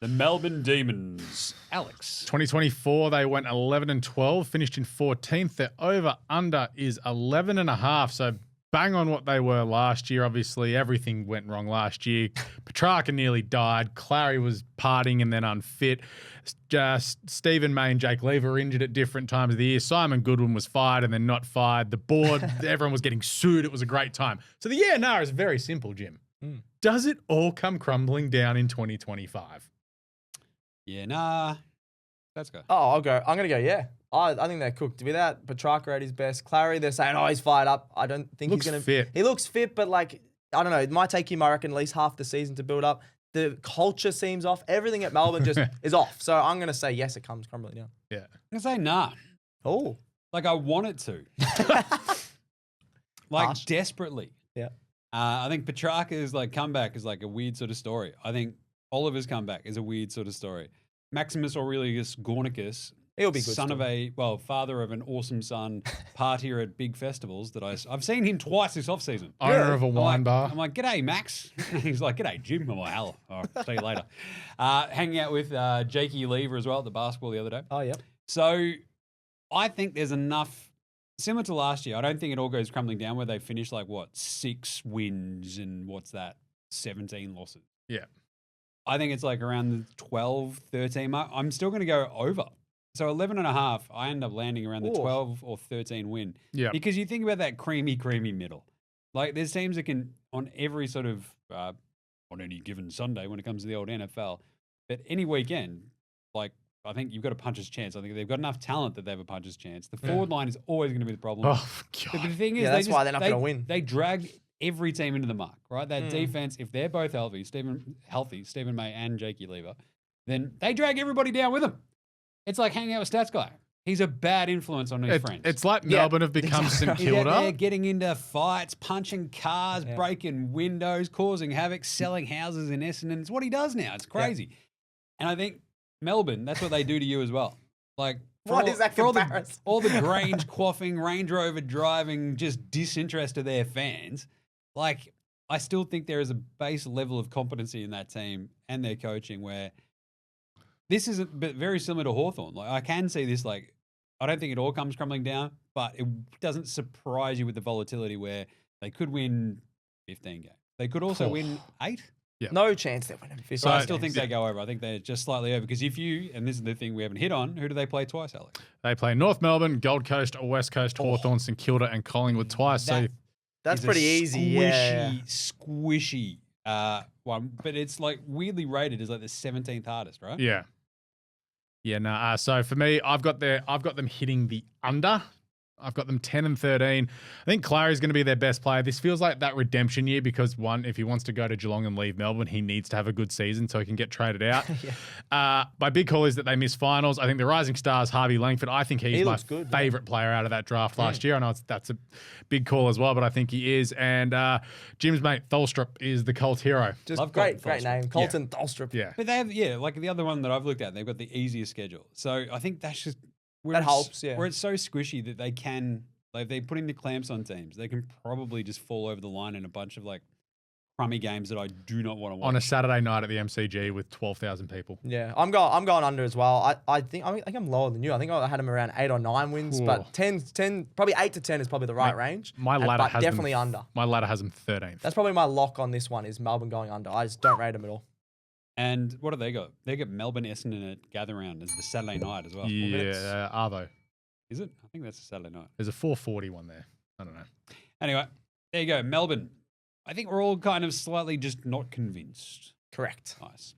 The Melbourne Demons. Alex. 2024, they went 11-12, finished in 14th. Their over-under is 11.5, so bang on what they were last year. Obviously, everything went wrong last year. Petrarca nearly died. Clary was partying and then unfit. Stephen May and Jake Lever were injured at different times of the year. Simon Goodwin was fired and then not fired. The board, everyone was getting sued. It was a great time. So the year now is very simple, Jim. Does it all come crumbling down in 2025? Yeah, nah. Let's go. Oh, I'll go. I'm going to go, yeah. I think they're cooked. Without Petrarca at his best, Clary, they're saying, he's fired up. I don't think Looks he's going to... fit. He looks fit, but I don't know. It might take him, I reckon, at least half the season to build up. The culture seems off. Everything at Melbourne just is off. So I'm going to say, yes, it comes crumbling down. Yeah. I'm going to say nah. Oh. I want it to. Harsh. Desperately. Yeah. I think Petrarca's comeback is a weird sort of story. I think Oliver's comeback is a weird sort of story. Maximus Aurelius Gornicus, He'll be good. son of father of an awesome son, partier at big festivals that I've seen him twice this offseason. Owner of a wine bar. I'm like, g'day, Max. He's like, g'day, Jim. I'm like, hello. All right, see you later. Hanging out with Jakey Lever as well at the basketball the other day. Oh, yeah. So I think there's enough, similar to last year, I don't think it all goes crumbling down where they finish 6 wins and 17 losses. Yeah. I think it's around the 12, 13 mark. I'm still going to go over. So 11.5, I end up landing around the 12 or 13 win. Yeah. Because you think about that creamy middle. There's teams that can, on every sort of, on any given Sunday when it comes to the old NFL, but any weekend, I think you've got a puncher's chance. I think they've got enough talent that they have a puncher's chance. The forward line is always going to be the problem. Oh, God. But the thing is, that's why they're not going to win. They drag every team into the muck, right? That defense, if they're both healthy, Stephen May and Jakey Lever, then they drag everybody down with them. It's like hanging out with Stats Guy. He's a bad influence on his friends. It's like Melbourne have become St He's out there Kilda. getting into fights, punching cars, breaking windows, causing havoc, selling houses in Essendon. It's what he does now. It's crazy. Yeah. And I think Melbourne, that's what they do to you as well. What is that comparison? All the Grange quaffing, Range Rover driving, just disinterest of their fans. I still think there is a base level of competency in that team and their coaching where this is very similar to Hawthorn. I can see this, I don't think it all comes crumbling down, but it doesn't surprise you with the volatility where they could win 15 games. They could also win 8. Yeah. No chance they're winning 15. So I still think they go over. I think they're just slightly over because and this is the thing we haven't hit on, who do they play twice, Alex? They play North Melbourne, Gold Coast, West Coast, Hawthorn, St Kilda, and Collingwood twice. That's pretty easy. Squishy one, but it's weirdly rated as the 17th hardest, right? Yeah. Yeah, no. So for me, I've got them hitting the under. I've got them 10 and 13. I think Clary's going to be their best player. This feels like that redemption year because, one, if he wants to go to Geelong and leave Melbourne, he needs to have a good season so he can get traded out. My big call is that they miss finals. I think the rising stars, Harvey Langford, I think he's my favourite player out of that draft last year. I know that's a big call as well, but I think he is. And Jim's mate, Tholstrup, is the cult hero. Just great name. Colton Tholstrup. Yeah. But they have, the other one that I've looked at, they've got the easiest schedule. So I think that's just... That helps, yeah. Where it's so squishy that they can, if they put in the clamps on teams, they can probably just fall over the line in a bunch of crummy games that I do not want to watch. On a Saturday night at the MCG with 12,000 people. Yeah, I'm going under as well. I think I'm lower than you. I think I had them around 8 or 9 wins, but 10, probably 8 to 10 is probably the right range. My ladder has definitely under. My ladder has them 13th. That's probably my lock on this one is Melbourne going under. I just don't rate them at all. And what do they got? They got Melbourne Essendon at Gather Round as the Saturday night as well. Yeah, Arvo. Is it? I think that's a Saturday night. There's a 4:40 one there. I don't know. Anyway, there you go. Melbourne. I think we're all kind of slightly just not convinced. Correct. Nice.